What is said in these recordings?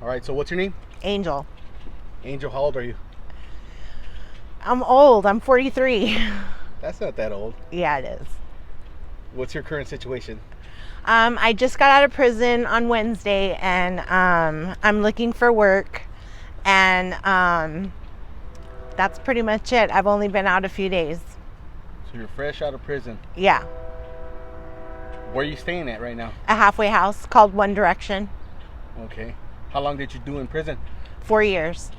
All right, so what's your name? Angel. Angel, how old are you? I'm old. I'm 43. That's not that old. Yeah, it is. What's your current situation? I just got out of prison on Wednesday, and I'm looking for work, and that's pretty much it. I've only been out a few days. So you're fresh out of prison. Yeah, Where are you staying at right now? a halfway house called One Direction. Okay. How long did you do in prison? 4 years.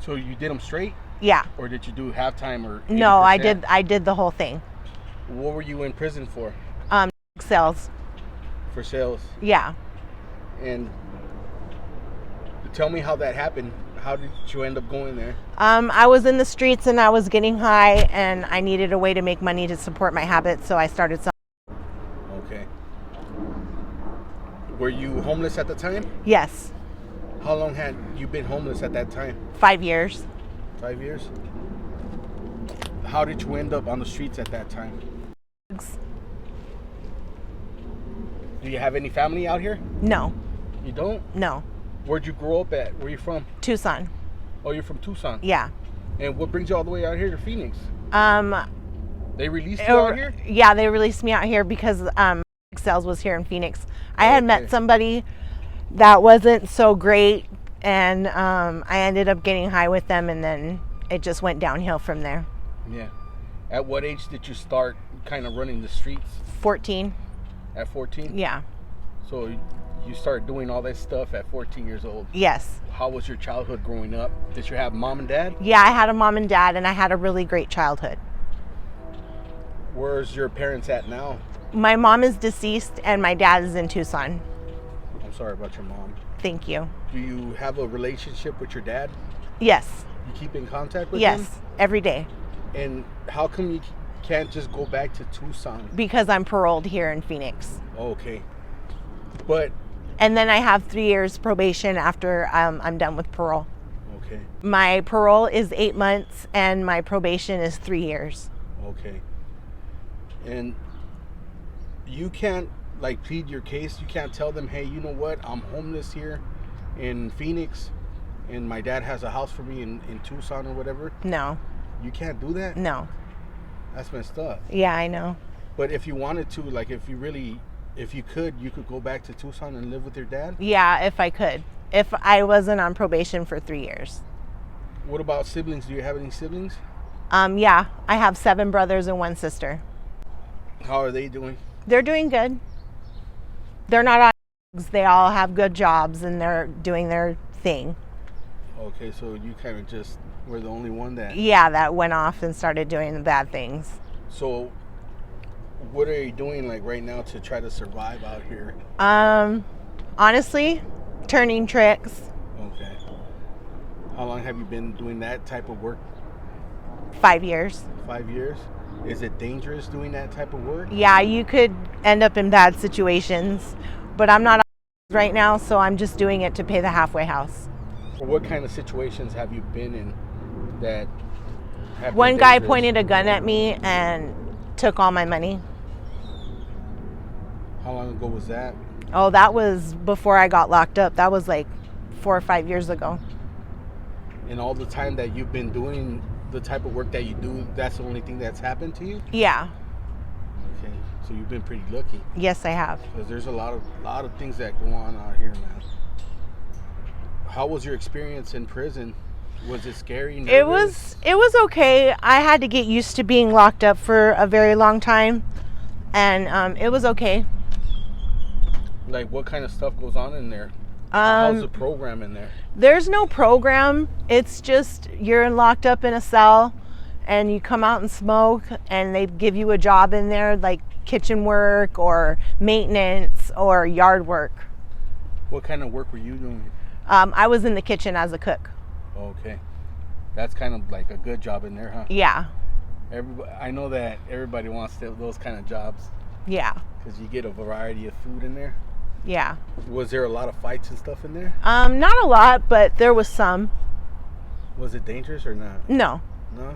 So you did them straight? Yeah. Or did you do halftime or 80%? No, I did the whole thing. What were you in prison for? Sales. For sales. Yeah. And tell me how that happened. How did you end up going there? I was in the streets and I was getting high, and I needed a way to make money to support my habits, so I started selling. Okay. Were you homeless at the time? Yes. How long had you been homeless at that time? 5 years. 5 years? How did you end up on the streets at that time? Do you have any family out here? No. You don't? No. Where'd you grow up at? Where you from? Tucson. Oh, you're from Tucson. Yeah. And what brings you all the way out here to Phoenix? They released you out here? Yeah, they released me out here because Sales was here in Phoenix. I had met somebody that wasn't so great, and I ended up getting high with them, and then it just went downhill from there. Yeah. At what age did you start kind of running the streets? 14. At 14? Yeah. So you started doing all that stuff at 14 years old. Yes. How was your childhood growing up? Did you have mom and dad? Yeah, I had a mom and dad, and I had a really great childhood. Where's your parents at now? My mom is deceased, and my dad is in Tucson. I'm sorry about your mom. Thank you. Do you have a relationship with your dad? Yes. You keep in contact with him? Yes, every day. And how come you can't just go back to Tucson? Because I'm paroled here in Phoenix. Okay. But... And then I have 3 years probation after I'm done with parole. Okay. My parole is 8 months, and my probation is 3 years. Okay. And you can't, like, plead your case? You can't tell them, hey, you know what? I'm homeless here in Phoenix, and my dad has a house for me in Tucson or whatever? No. You can't do that? No. That's messed up. Yeah, I know. But if you wanted to, like, if you could go back to Tucson and live with your dad? Yeah, if I could. If I wasn't on probation for 3 years. What about siblings? Do you have any siblings? Yeah, I have 7 brothers and 1 sister. How are they doing? They're doing good. They're not on drugs. They all have good jobs, and they're doing their thing. Okay, so you kind of just were the only one that... Yeah, that went off and started doing the bad things. So what are you doing, like, right now to try to survive out here? Honestly, turning tricks. Okay. How long have you been doing that type of work? 5 years. 5 years? Is it dangerous doing that type of work? Yeah, you could end up in bad situations, but I'm not on right now, so I'm just doing it to pay the halfway house. What kind of situations have you been in that have One been guy dangerous? pointed a gun at me and took all my money. How long ago was that? Oh, that was before I got locked up. That was like 4 or 5 years ago. And all the time that you've been doing the type of work that you do, that's the only thing that's happened to you? Yeah. Okay, so you've been pretty lucky. Yes, I have. Because there's a lot of things that go on out here, man. How was your experience in prison? Was it scary? Nervous? It was okay. I had to get used to being locked up for a very long time, and it was okay. Like, what kind of stuff goes on in there? How's the program in there? There's no program. It's just you're locked up in a cell, and you come out and smoke, and they give you a job in there, like kitchen work or maintenance or yard work. What kind of work were you doing? I was in the kitchen as a cook. Okay. That's kind of like a good job in there, huh? Yeah. I know that everybody wants those kind of jobs. Yeah. Because you get a variety of food in there. Yeah. Was there a lot of fights and stuff in there? Not a lot, but there was some. Was it dangerous or not? No. No?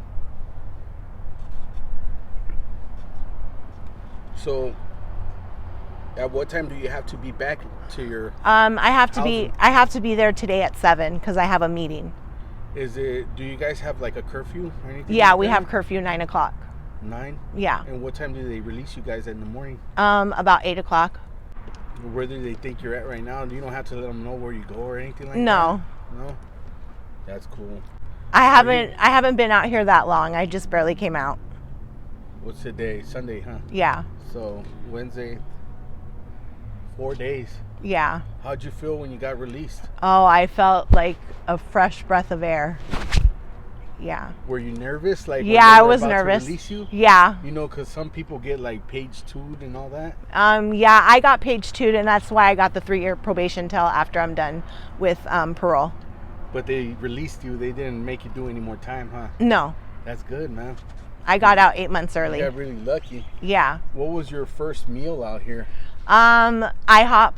So, At what time do you have to be back to your? I have to Housing. I have to be there today at 7 because I have a meeting. Is it? Do you guys have like a curfew or anything? Yeah, like we that? have curfew 9 o'clock. 9. Yeah. And what time do they release you guys in the morning? About 8 o'clock. Where do they think you're at right now? You don't have to let them know where you go or anything like No. that. No. That's cool. I haven't been out here that long. I just barely came out. What's the day? Sunday, huh? Yeah. So Wednesday. 4 days. Yeah. How'd you feel when you got released? Oh, I felt like a fresh breath of air. Yeah. Were you nervous? Like when Yeah, they I were was about to nervous. release you? Yeah. You know, because some people get like page 2'd and all that. Yeah, I got page 2'd, and that's why I got the 3-year probation till after I'm done with parole. But they released you. They didn't make you do any more time, huh? No, That's good, man. I got out 8 months early. You got really lucky. Yeah. What was your first meal out here? IHOP.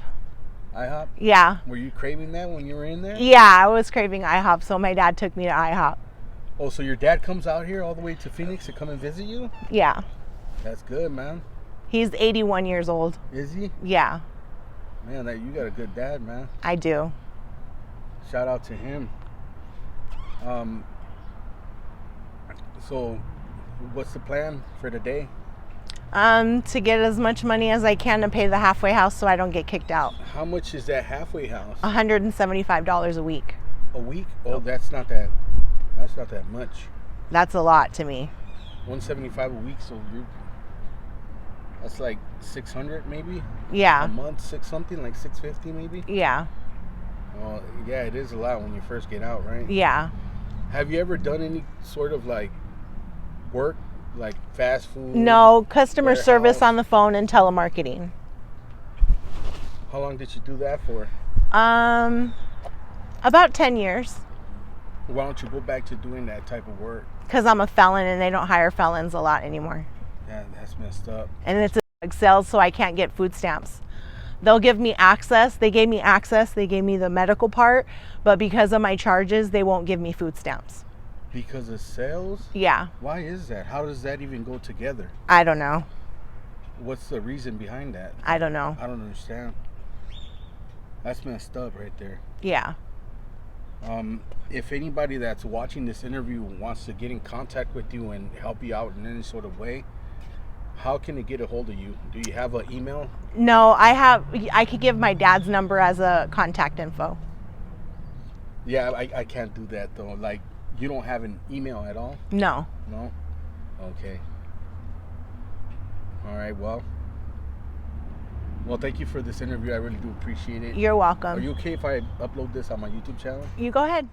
IHOP? Yeah. Were you craving that when you were in there? Yeah, I was craving IHOP, so my dad took me to IHOP. Oh, so your dad comes out here all the way to Phoenix to come and visit you? Yeah. That's good, man. He's 81 years old. Is he? Yeah, Man, you got a good dad, man. I do. Shout out to him. So, what's the plan for the day? To get as much money as I can to pay the halfway house so I don't get kicked out. How much is that halfway house? $175 a week. A week? Oh, that's not that. That's not that much. That's a lot to me. 175 a week, so that's like 600 maybe a Yeah. month, something like 650 maybe. Yeah. Oh, yeah, it is a lot when you first get out, right? Yeah. Have you ever done any sort of like work, like fast food? No, customer service warehouse? on the phone and telemarketing. How long did you do that for? About 10 years. Why don't you go back to doing that type of work? Because I'm a felon and they don't hire felons a lot anymore. Yeah, that's messed up. And it's a drug sales, so I can't get food stamps. They'll give me access. They gave me access. They gave me the medical part. But because of my charges, they won't give me food stamps. Because of sales? Yeah. Why is that? How does that even go together? I don't know. What's the reason behind that? I don't know. I don't understand. That's messed up right there. Yeah. If anybody that's watching this interview wants to get in contact with you and help you out in any sort of way, how can they get a hold of you? Do you have an email? No, I could give my dad's number as a contact info. Yeah, I can't do that though. Like, you don't have an email at all? No. No? Okay. All right, well, thank you for this interview. I really do appreciate it. You're welcome. Are you okay if I upload this on my YouTube channel? You go ahead.